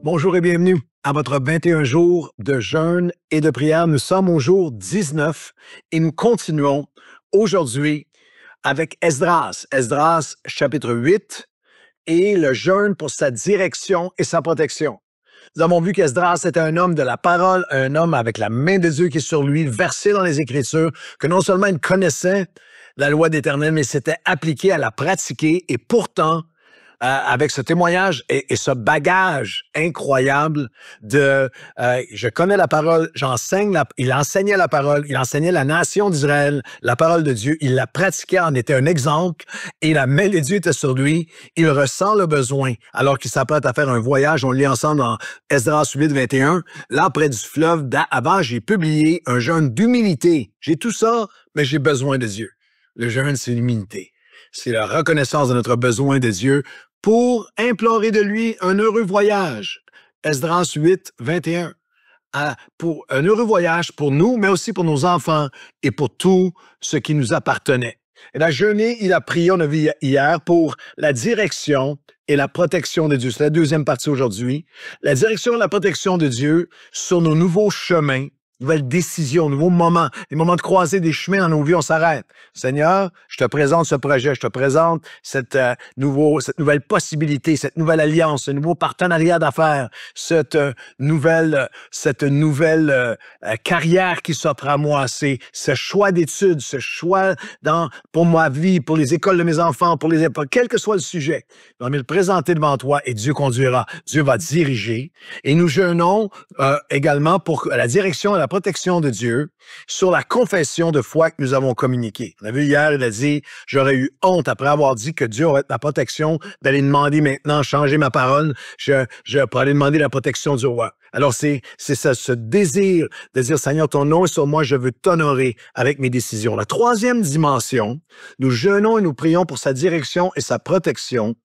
Bonjour et bienvenue à votre 21 jours de jeûne et de prière. Nous sommes au jour 19 et nous continuons aujourd'hui avec Esdras. Esdras chapitre 8 et le jeûne pour sa direction et sa protection. Nous avons vu qu'Esdras était un homme de la parole, un homme avec la main de Dieu qui est sur lui, versé dans les Écritures, que non seulement il connaissait la loi d'Éternel, mais s'était appliqué à la pratiquer et pourtant, avec ce témoignage et ce bagage incroyable de je connais la parole, il enseignait la parole, il enseignait la nation d'Israël, la parole de Dieu, il la pratiquait, en était un exemple et la main de Dieu était sur lui. Il ressent le besoin alors qu'il s'apprête à faire un voyage. On le lit ensemble dans Esdras 8, 21. Là, près du fleuve, avant, j'ai publié un jeûne d'humilité. J'ai tout ça, mais j'ai besoin de Dieu. Le jeûne, c'est l'humilité. C'est la reconnaissance de notre besoin de Dieu pour implorer de lui un heureux voyage. Esdras 8, 21. Pour un heureux voyage pour nous, mais aussi pour nos enfants et pour tout ce qui nous appartenait. Il a jeûné, il a prié, on a vu hier, pour la direction et la protection de Dieu. C'est la deuxième partie aujourd'hui. La direction et la protection de Dieu sur nos nouveaux chemins, nouvelles décisions, nouveaux moments, des moments de croiser des chemins dans nos vies, on s'arrête. Seigneur, je te présente ce projet, je te présente cette nouvelle possibilité, cette nouvelle alliance, ce nouveau partenariat d'affaires, cette nouvelle carrière qui s'offre à moi, c'est ce choix d'études, ce choix pour ma vie, pour les écoles de mes enfants, quel que soit le sujet. On va le présenter devant toi et Dieu conduira. Dieu va diriger. Et nous jeûnons également pour la direction et la protection de Dieu sur la confession de foi que nous avons communiquée. On a vu hier, il a dit, j'aurais eu honte après avoir dit que Dieu aurait ma protection, d'aller demander maintenant, changer ma parole, pour aller demander la protection du roi. Alors, c'est ça, ce désir de dire, Seigneur, ton nom est sur moi, je veux t'honorer avec mes décisions. La troisième dimension, nous jeûnons et nous prions pour sa direction et sa protection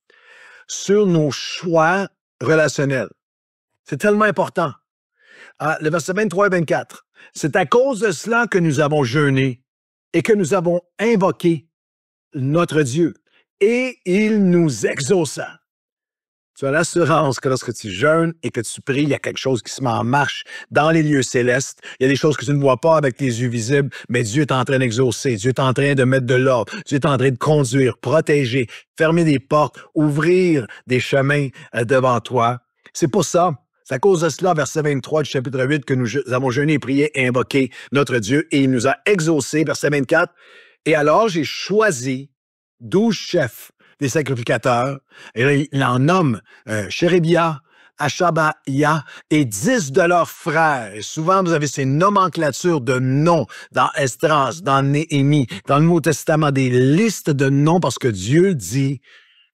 sur nos choix relationnels. C'est tellement important. Le verset 23 et 24. C'est à cause de cela que nous avons jeûné et que nous avons invoqué notre Dieu. Et il nous exauça. Tu as l'assurance que lorsque tu jeûnes et que tu pries, il y a quelque chose qui se met en marche dans les lieux célestes. Il y a des choses que tu ne vois pas avec tes yeux visibles, mais Dieu est en train d'exaucer. Dieu est en train de mettre de l'ordre. Dieu est en train de conduire, protéger, fermer des portes, ouvrir des chemins devant toi. C'est pour ça. C'est à cause de cela, verset 23 du chapitre 8, que nous avons jeûné et prié et invoqué notre Dieu, et il nous a exaucés, verset 24. Et alors, j'ai choisi 12 chefs des sacrificateurs, et il en nomme Chérébia, Achabaya et 10 de leurs frères. Et souvent, vous avez ces nomenclatures de noms dans Esdras, dans Néhémie, dans le Nouveau Testament, des listes de noms, parce que Dieu dit...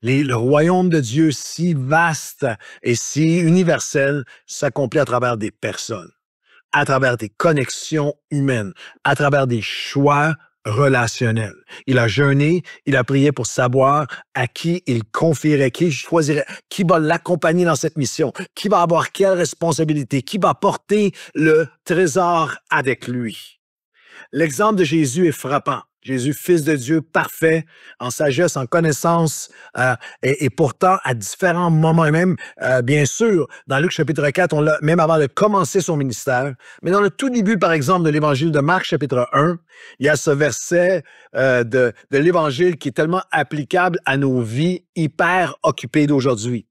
Le royaume de Dieu, si vaste et si universel, s'accomplit à travers des personnes, à travers des connexions humaines, à travers des choix relationnels. Il a jeûné, il a prié pour savoir à qui il confierait, qui il choisirait, qui va l'accompagner dans cette mission, qui va avoir quelle responsabilité, qui va porter le trésor avec lui. L'exemple de Jésus est frappant. Jésus, fils de Dieu, parfait, en sagesse, en connaissance, et pourtant, à différents moments, et même, bien sûr, dans Luc chapitre 4, on l'a, même avant de commencer son ministère, mais dans le tout début, par exemple, de l'Évangile de Marc chapitre 1, il y a ce verset de l'Évangile qui est tellement applicable à nos vies hyper occupées d'aujourd'hui.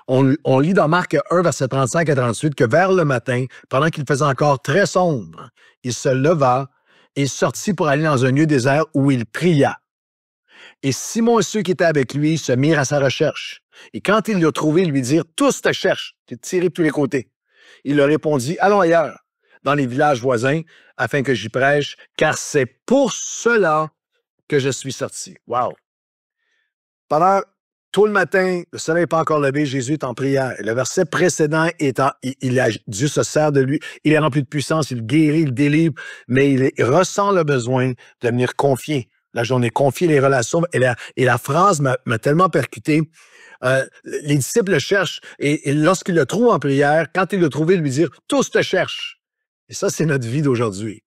On lit dans Marc 1, verset 35 à 38, que vers le matin, pendant qu'il faisait encore très sombre, il se leva et sortit pour aller dans un lieu désert où il pria. Et Simon et ceux qui étaient avec lui se mirent à sa recherche. Et quand il l'a trouvé, ils lui dirent, « Tous te cherchent, tu es tiré de tous les côtés. » Il leur répondit, « Allons ailleurs, dans les villages voisins, afin que j'y prêche, car c'est pour cela que je suis sorti. » Wow! Pendant tout le matin, le soleil n'est pas encore levé, Jésus est en prière. Et le verset précédent, Dieu se sert de lui, il est rempli de puissance, il guérit, il délivre, mais il ressent le besoin de venir confier la journée, confier les relations. Et la phrase m'a tellement percuté. Les disciples le cherchent, et lorsqu'ils le trouvent en prière, quand ils le trouvent, ils lui disent « Tous te cherchent ». Et ça, c'est notre vie d'aujourd'hui.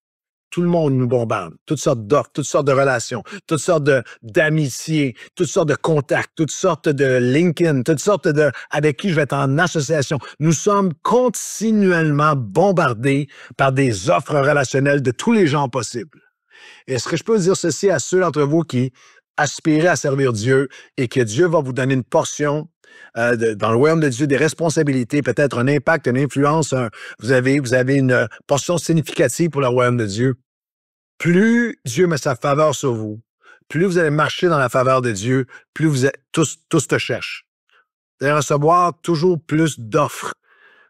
Tout le monde nous bombarde. Toutes sortes d'offres, toutes sortes de relations, toutes sortes d'amitiés, toutes sortes de contacts, toutes sortes de LinkedIn, toutes sortes de avec qui je vais être en association. Nous sommes continuellement bombardés par des offres relationnelles de tous les genres possibles. Est-ce que je peux dire ceci à ceux d'entre vous qui aspirez à servir Dieu et que Dieu va vous donner une portion dans le royaume de Dieu, des responsabilités, peut-être un impact, une influence, vous avez une portion significative pour le royaume de Dieu. Plus Dieu met sa faveur sur vous, plus vous allez marcher dans la faveur de Dieu, plus vous êtes, tous te cherchent. Vous allez recevoir toujours plus d'offres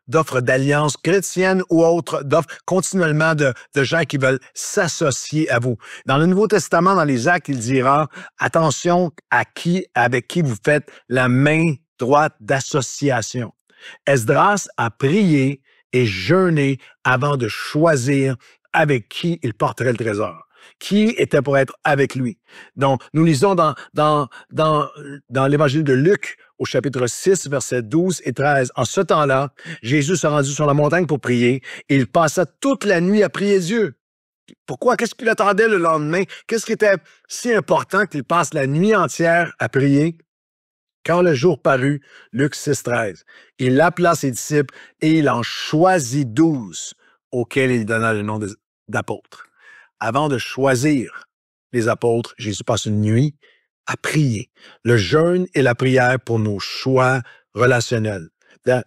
d'alliances chrétiennes ou autres, d'offres continuellement de gens qui veulent s'associer à vous. Dans le Nouveau Testament, dans les Actes, il dira, attention avec qui vous faites la main droite d'association. Esdras a prié et jeûné avant de choisir avec qui il porterait le trésor. Qui était pour être avec lui. Donc, nous lisons dans l'évangile de Luc, au chapitre 6, versets 12 et 13. En ce temps-là, Jésus s'est rendu sur la montagne pour prier et il passa toute la nuit à prier Dieu. Pourquoi? Qu'est-ce qu'il attendait le lendemain? Qu'est-ce qui était si important qu'il passe la nuit entière à prier? Quand le jour parut, Luc 6, 13, il appela ses disciples et il en choisit 12 auxquels il donna le nom d'apôtres. Avant de choisir les apôtres, Jésus passe une nuit à prier. Le jeûne et la prière pour nos choix relationnels.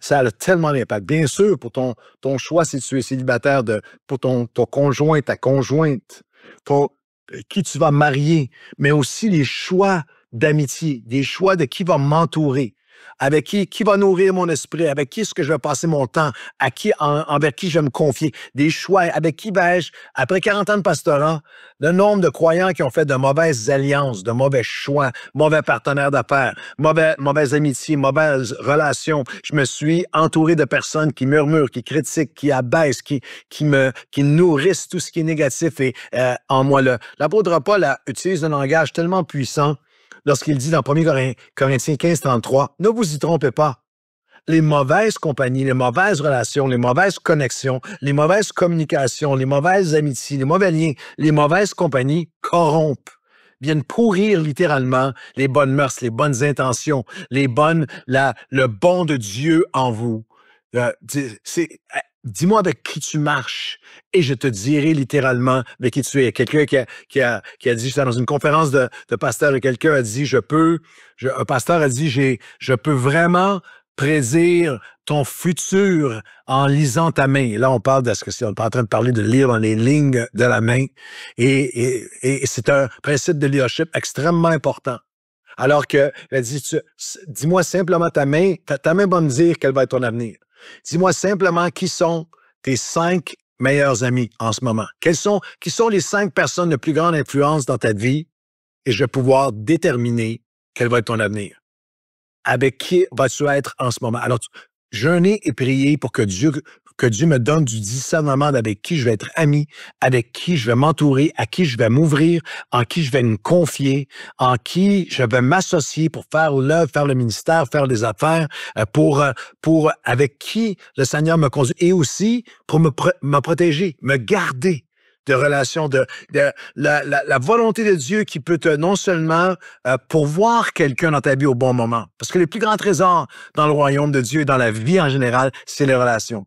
Ça a tellement d'impact. Bien sûr, pour ton choix, si tu es célibataire, pour ton conjoint, ta conjointe, pour qui tu vas marier, mais aussi les choix d'amitié, des choix de qui va m'entourer, avec qui va nourrir mon esprit, avec qui est-ce que je vais passer mon temps, envers qui je vais me confier, des choix, avec qui vais-je, après 40 ans de pastorat, le nombre de croyants qui ont fait de mauvaises alliances, de mauvais choix, mauvais partenaires d'affaires, mauvaises amitiés, mauvaises relations. Je me suis entouré de personnes qui murmurent, qui critiquent, qui abaissent, qui nourrissent tout ce qui est négatif en moi. L'apôtre Paul utilise un langage tellement puissant lorsqu'il dit dans 1 Corinthiens 15, 33, « Ne vous y trompez pas. Les mauvaises compagnies, les mauvaises relations, les mauvaises connexions, les mauvaises communications, les mauvaises amitiés, les mauvais liens, les mauvaises compagnies corrompent, viennent pourrir littéralement les bonnes mœurs, les bonnes intentions, le bon de Dieu en vous. Dis-moi avec qui tu marches et je te dirai littéralement avec qui tu es. Quelqu'un qui a dit, j'étais dans une conférence de pasteur et quelqu'un a dit, un pasteur a dit, je peux vraiment prédire ton futur en lisant ta main. Et là, on parle on est en train de parler de lire dans les lignes de la main. Et c'est un principe de leadership extrêmement important. Alors que, elle dit, dis-moi simplement ta main va me dire quel va être ton avenir. Dis-moi simplement qui sont tes 5 meilleurs amis en ce moment. Qui sont les 5 personnes de plus grande influence dans ta vie et je vais pouvoir déterminer quel va être ton avenir. Avec qui vas-tu être en ce moment? Alors, jeûner et prier pour que Dieu me donne du discernement avec qui je vais être ami, avec qui je vais m'entourer, à qui je vais m'ouvrir, en qui je vais me confier, en qui je vais m'associer pour faire l'œuvre, faire le ministère, faire les affaires, avec qui le Seigneur me conduit et aussi pour me protéger, me garder de relations, la volonté de Dieu qui peut non seulement pourvoir quelqu'un dans ta vie au bon moment. Parce que les plus grands trésors dans le royaume de Dieu et dans la vie en général, c'est les relations.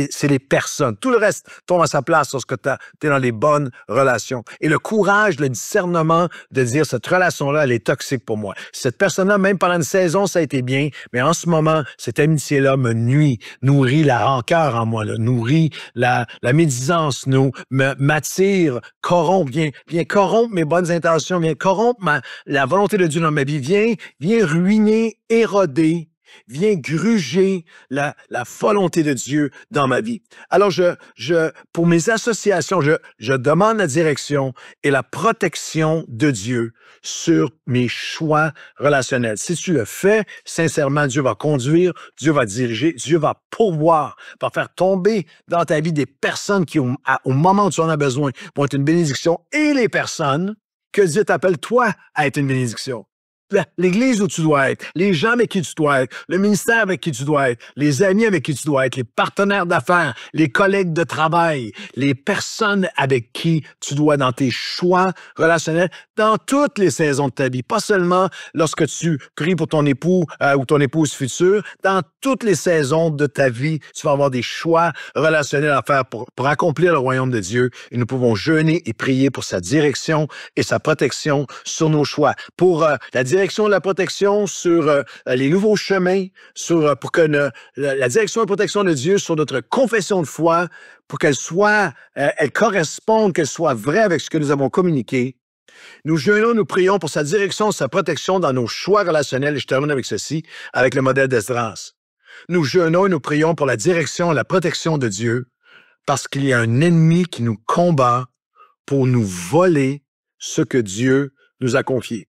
C'est les personnes. Tout le reste tombe à sa place lorsque tu es dans les bonnes relations. Et le courage, le discernement de dire cette relation-là, elle est toxique pour moi. Cette personne-là, même pendant une saison, ça a été bien, mais en ce moment, cette amitié-là me nuit, nourrit la rancœur en moi, nourrit la médisance, m'attire, corrompt, vient corrompre mes bonnes intentions, vient corrompre la volonté de Dieu dans ma vie, vient ruiner, éroder, vient gruger la volonté de Dieu dans ma vie. Alors, pour mes associations, je demande la direction et la protection de Dieu sur mes choix relationnels. Si tu le fais, sincèrement, Dieu va conduire, Dieu va diriger, Dieu va pourvoir, va faire tomber dans ta vie des personnes qui, au moment où tu en as besoin, vont être une bénédiction et les personnes que Dieu t'appelle, toi, à être une bénédiction. l'église où tu dois être, les gens avec qui tu dois être, le ministère avec qui tu dois être, les amis avec qui tu dois être, les partenaires d'affaires, les collègues de travail, les personnes avec qui tu dois dans tes choix relationnels, dans toutes les saisons de ta vie, pas seulement lorsque tu pries pour ton époux ou ton épouse future, dans toutes les saisons de ta vie, tu vas avoir des choix relationnels à faire pour accomplir le royaume de Dieu et nous pouvons jeûner et prier pour sa direction et sa protection sur nos choix, pour la direction et la protection sur les nouveaux chemins, pour que la direction et la protection de Dieu sur notre confession de foi, pour qu'elle soit, elle corresponde, qu'elle soit vraie avec ce que nous avons communiqué. Nous jeûnons, nous prions pour sa direction, sa protection dans nos choix relationnels. Et je termine avec ceci, avec le modèle d'Esdras. Nous jeûnons et nous prions pour la direction et la protection de Dieu parce qu'il y a un ennemi qui nous combat pour nous voler ce que Dieu nous a confié.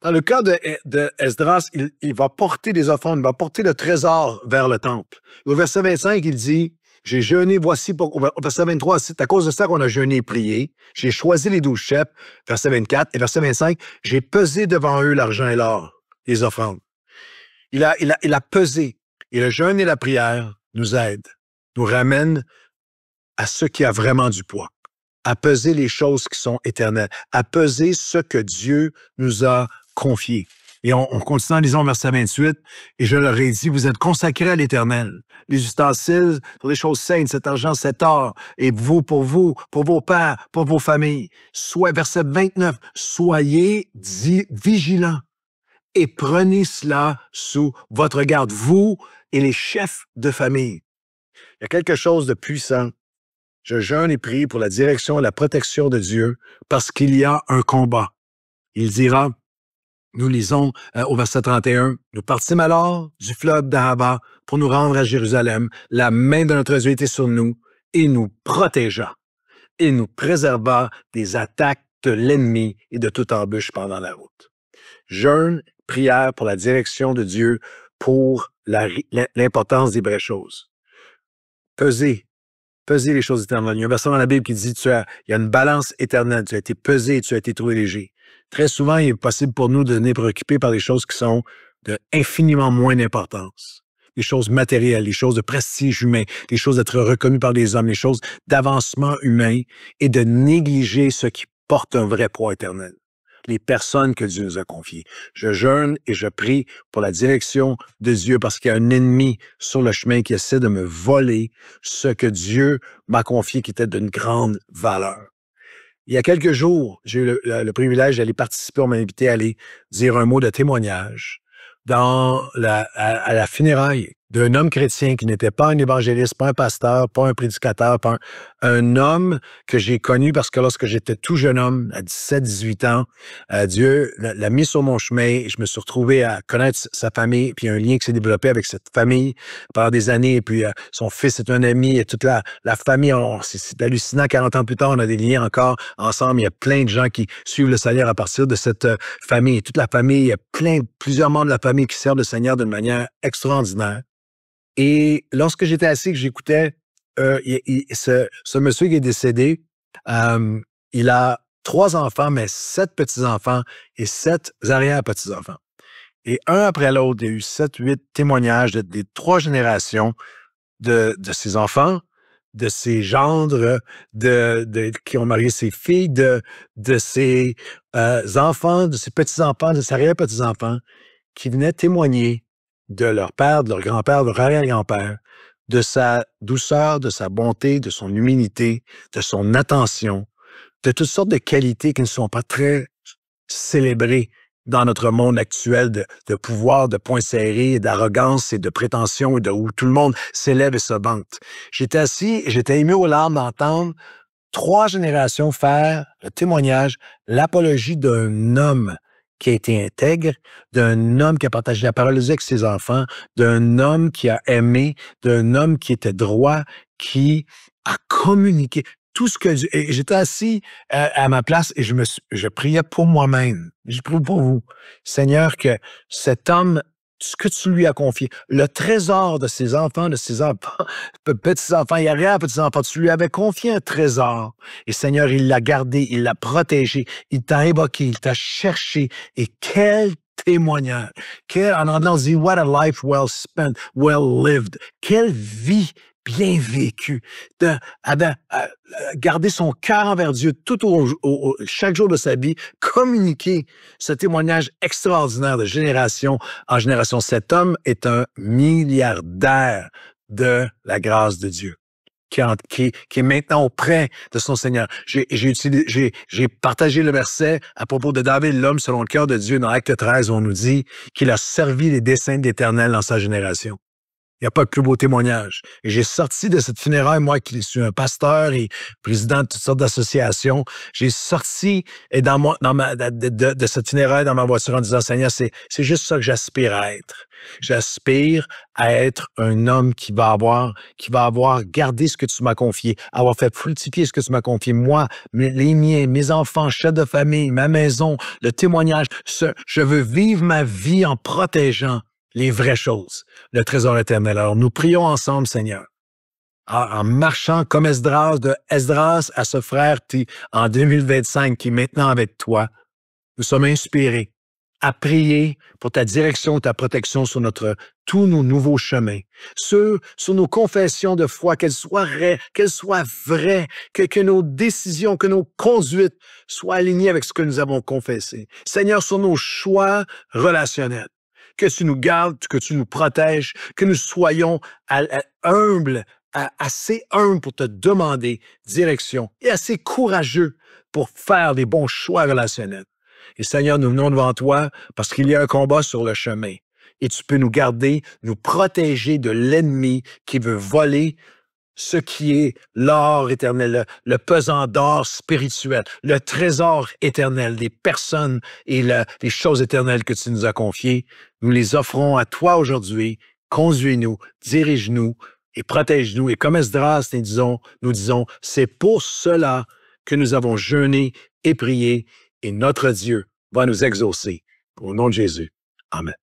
Dans le cas de Esdras, il va porter des offrandes, il va porter le trésor vers le temple. Au verset 25, il dit, « J'ai jeûné, voici pour... » Au verset 23, c'est à cause de ça qu'on a jeûné et prié. « J'ai choisi les 12 chefs. » Verset 24 et verset 25, « J'ai pesé devant eux l'argent et l'or, les offrandes. » Il a pesé. Et le jeûne et la prière nous aident, nous ramènent à ce qui a vraiment du poids, à peser les choses qui sont éternelles, à peser ce que Dieu nous a confié. Et on continue en lisant verset 28, et je leur ai dit, vous êtes consacrés à l'Éternel. Les ustensiles pour les choses saintes, cet argent, cet or, et vous, pour vos pères, pour vos familles. Verset 29, soyez vigilants et prenez cela sous votre garde, vous et les chefs de famille. Il y a quelque chose de puissant. Je jeûne et prie pour la direction et la protection de Dieu parce qu'il y a un combat. Il dira, nous lisons au verset 31, « Nous partîmes alors du fleuve d'Ahava pour nous rendre à Jérusalem. La main de notre Dieu était sur nous et nous protégea. Il nous préserva des attaques de l'ennemi et de toute embûche pendant la route. » Jeûne, prière pour la direction de Dieu, pour l'importance des vraies choses. Peser les choses éternelles. Il y a un verset dans la Bible qui dit il y a une balance éternelle. Tu as été pesé et tu as été trouvé léger. Très souvent, il est possible pour nous de devenir préoccupés par des choses qui sont de infiniment moins d'importance. Les choses matérielles, les choses de prestige humain, les choses d'être reconnues par les hommes, les choses d'avancement humain et de négliger ce qui porte un vrai poids éternel. Les personnes que Dieu nous a confiées. Je jeûne et je prie pour la direction de Dieu parce qu'il y a un ennemi sur le chemin qui essaie de me voler ce que Dieu m'a confié qui était d'une grande valeur. Il y a quelques jours, j'ai eu le privilège d'aller participer, on m'a invité à aller dire un mot de témoignage à la funéraille d'un homme chrétien qui n'était pas un évangéliste, pas un pasteur, pas un prédicateur, un homme que j'ai connu parce que lorsque j'étais tout jeune homme, à 17-18 ans, Dieu l'a mis sur mon chemin et je me suis retrouvé à connaître sa famille, puis un lien qui s'est développé avec cette famille pendant des années, et puis son fils est un ami, et toute la famille, c'est hallucinant, 40 ans plus tard, on a des liens encore ensemble, il y a plein de gens qui suivent le Seigneur à partir de cette famille, et toute la famille, il y a plusieurs membres de la famille qui servent le Seigneur d'une manière extraordinaire. Et lorsque j'étais assis, que j'écoutais, ce monsieur qui est décédé, il a 3 enfants, mais 7 petits-enfants et 7 arrière-petits-enfants. Et un après l'autre, il y a eu 7-8 témoignages des 3 générations de ses enfants, de ses gendres, qui ont marié ses filles, de ses enfants, de ses petits-enfants, de ses arrière-petits-enfants, qui venaient témoigner de leur père, de leur grand-père, de leur arrière-grand-père, de sa douceur, de sa bonté, de son humilité, de son attention, de toutes sortes de qualités qui ne sont pas très célébrées dans notre monde actuel de pouvoir, de poings serrés, d'arrogance et de prétention, où tout le monde s'élève et se vante. J'étais assis et j'étais ému aux larmes d'entendre 3 générations faire le témoignage, l'apologie d'un homme qui a été intègre, d'un homme qui a partagé la parole de Dieu avec ses enfants, d'un homme qui a aimé, d'un homme qui était droit, qui a communiqué. Tout ce que Dieu... Et j'étais assis à ma place et je priais pour moi-même. Je prie pour vous. Seigneur, que cet homme, ce que tu lui as confié, le trésor de ses enfants, petits-enfants et arrière-petits-enfants, tu lui avais confié un trésor. Et Seigneur, il l'a gardé, il l'a protégé, il t'a invoqué, il t'a cherché. Et quel témoignage. En anglais, on dit « What a life well spent, well lived ». Quelle vie bien vécue. Garder son cœur envers Dieu chaque jour de sa vie, communiquer ce témoignage extraordinaire de génération en génération. Cet homme est un milliardaire de la grâce de Dieu. Qui est maintenant auprès de son Seigneur. J'ai partagé le verset à propos de David, l'homme selon le cœur de Dieu, dans Acte 13, où on nous dit qu'il a servi les desseins de l'Éternel dans sa génération. Il n'y a pas de plus beau témoignage. Et j'ai sorti de cette funéraille, moi qui suis un pasteur et président de toutes sortes d'associations, j'ai sorti de cette funéraille dans ma voiture en disant, Seigneur, c'est juste ça que j'aspire à être. J'aspire à être un homme qui va avoir gardé ce que tu m'as confié, avoir fait fructifier ce que tu m'as confié. Moi, les miens, mes enfants, chefs de famille, ma maison, le témoignage. Je veux vivre ma vie en protégeant les vraies choses, le trésor éternel. Alors, nous prions ensemble, Seigneur, en marchant comme Esdras, de Esdras à ce frère en 2025 qui est maintenant avec toi. Nous sommes inspirés à prier pour ta direction, ta protection sur tous nos nouveaux chemins, sur nos confessions de foi, qu'elles soient vraies, que nos décisions, que nos conduites soient alignées avec ce que nous avons confessé. Seigneur, sur nos choix relationnels, que tu nous gardes, que tu nous protèges, que nous soyons humbles, assez humbles pour te demander direction et assez courageux pour faire des bons choix relationnels. Et Seigneur, nous venons devant toi parce qu'il y a un combat sur le chemin. Et tu peux nous garder, nous protéger de l'ennemi qui veut voler ce qui est l'or éternel, le pesant d'or spirituel, le trésor éternel des personnes et les choses éternelles que tu nous as confiées. Nous les offrons à toi aujourd'hui. Conduis-nous, dirige-nous et protège-nous. Et comme Esdras, nous disons, c'est pour cela que nous avons jeûné et prié et notre Dieu va nous exaucer. Au nom de Jésus. Amen.